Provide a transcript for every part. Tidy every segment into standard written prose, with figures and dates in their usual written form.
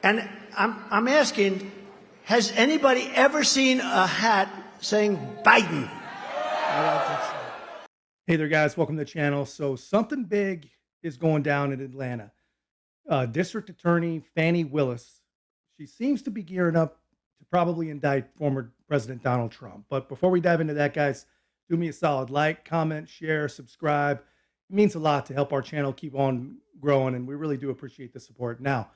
And I'm asking, has anybody ever seen a hat saying Biden? I don't think so. Hey there, guys. Welcome to the channel. So something big is going down in Atlanta. District Attorney Fanny Willis, she seems to be gearing up to probably indict former President Donald Trump. But before we dive into that, guys, do me a solid. Like, comment, share, subscribe. It means a lot to help our channel keep on growing, and we really do appreciate the support. Now,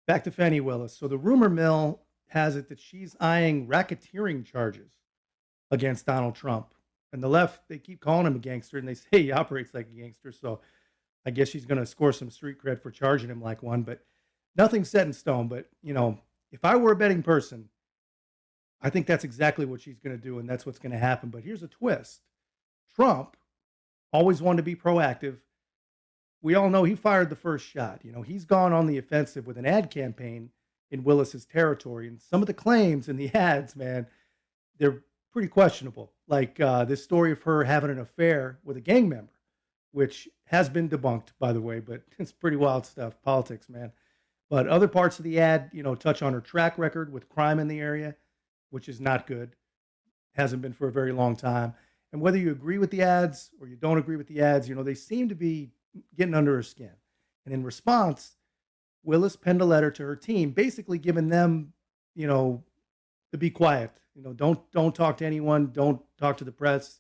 back to Fanny Willis. So the rumor mill has it that she's eyeing racketeering charges against Donald Trump. And the left, they keep calling him a gangster, and they say he operates like a gangster. So I guess she's going to score some street cred for charging him like one. But nothing's set in stone. But, you know, if I were a betting person, I think that's exactly what she's going to do, and that's what's going to happen. But here's a twist. Trump always wanted to be proactive. We all know he fired the first shot. You know, he's gone on the offensive with an ad campaign in Willis's territory. And some of the claims in the ads, man, they're pretty questionable. Like this story of her having an affair with a gang member, which has been debunked, by the way, but it's pretty wild stuff. Politics, man. But other parts of the ad, you know, touch on her track record with crime in the area, which is not good. Hasn't been for a very long time. And whether you agree with the ads or you don't agree with the ads, you know, they seem to be getting under her skin. And in response, Willis penned a letter to her team, basically giving them, you know, to be quiet. You know, don't talk to anyone. Don't talk to the press.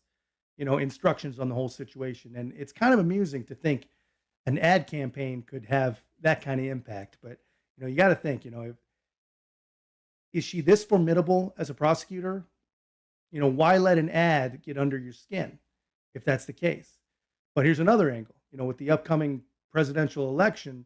You know, instructions on the whole situation. And it's kind of amusing to think an ad campaign could have that kind of impact. But, you know, you got to think, you know, is she this formidable as a prosecutor? You know, why let an ad get under your skin if that's the case? But here's another angle. You know, with the upcoming presidential election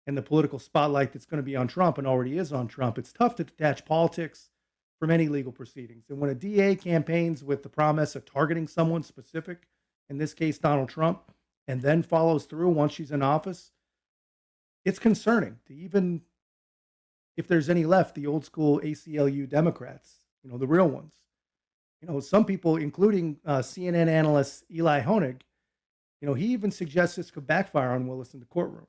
and the political spotlight that's going to be on Trump and already is on Trump, it's tough to detach politics from any legal proceedings. And when a DA campaigns with the promise of targeting someone specific, in this case, Donald Trump, and then follows through once she's in office, it's concerning to even, if there's any left, the old school ACLU Democrats, you know, the real ones. You know, some people, including CNN analyst Eli Honig, you know, he even suggests this could backfire on Willis in the courtroom.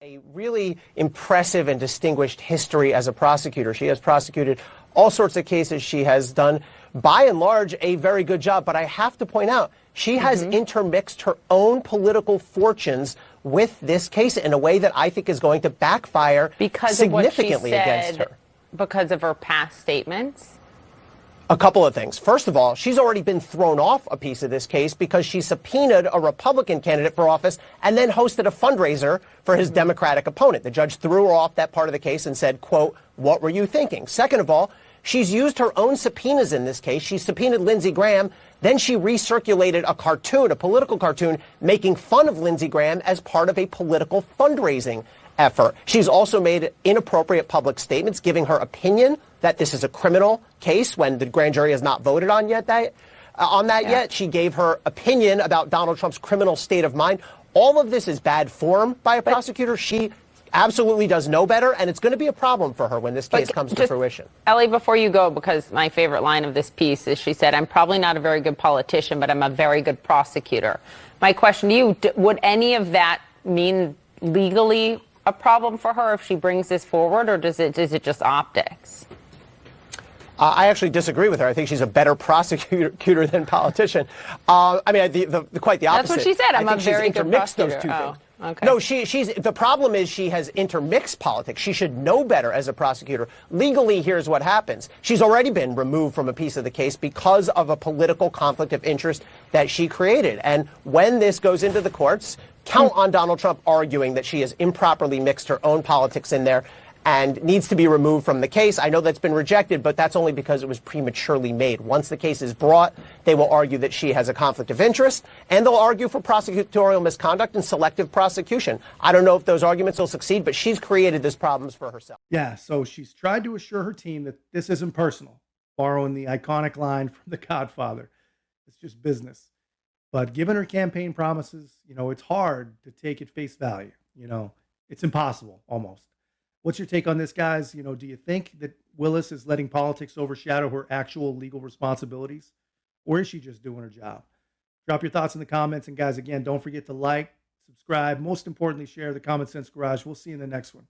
A really impressive and distinguished history as a prosecutor. She has prosecuted all sorts of cases. She has done, by and large, a very good job. But I have to point out, she has intermixed her own political fortunes with this case in a way that I think is going to backfire significantly against her. Because of her past statements? A couple of things. First of all, she's already been thrown off a piece of this case because she subpoenaed a Republican candidate for office and then hosted a fundraiser for his Democratic opponent. The judge threw her off that part of the case and said, quote, "What were you thinking?" Second of all, she's used her own subpoenas in this case. She subpoenaed Lindsey Graham. Then she recirculated a cartoon, a political cartoon, making fun of Lindsey Graham as part of a political fundraising effort. She's also made inappropriate public statements giving her opinion that this is a criminal case when the grand jury has not voted on yet. Yet. She gave her opinion about Donald Trump's criminal state of mind. All of this is bad form by a prosecutor. She absolutely does know better, and it's going to be a problem for her when this case comes to fruition. Ellie, before you go, because my favorite line of this piece is she said, "I'm probably not a very good politician, but I'm a very good prosecutor." My question to you, would any of that mean legally a problem for her if she brings this forward, or is it just optics? I actually disagree with her. I think she's a better prosecutor than politician. I mean, quite the opposite. That's what she said. I'm a very good prosecutor. Those two things. Okay. No, the problem is she has intermixed politics. She should know better as a prosecutor. Legally, here's what happens. She's already been removed from a piece of the case because of a political conflict of interest that she created. And when this goes into the courts, count on Donald Trump arguing that she has improperly mixed her own politics in there and needs to be removed from the case. I know that's been rejected, but that's only because it was prematurely made. Once the case is brought, they will argue that she has a conflict of interest, and they'll argue for prosecutorial misconduct and selective prosecution. I don't know if those arguments will succeed, but she's created these problems for herself. Yeah, so she's tried to assure her team that this isn't personal, borrowing the iconic line from The Godfather. It's just business. But given her campaign promises, you know, it's hard to take at face value. You know, it's impossible almost. What's your take on this, guys? You know, do you think that Willis is letting politics overshadow her actual legal responsibilities? Or is she just doing her job? Drop your thoughts in the comments. And guys, again, don't forget to like, subscribe. Most importantly, share the Common Sense Garage. We'll see you in the next one.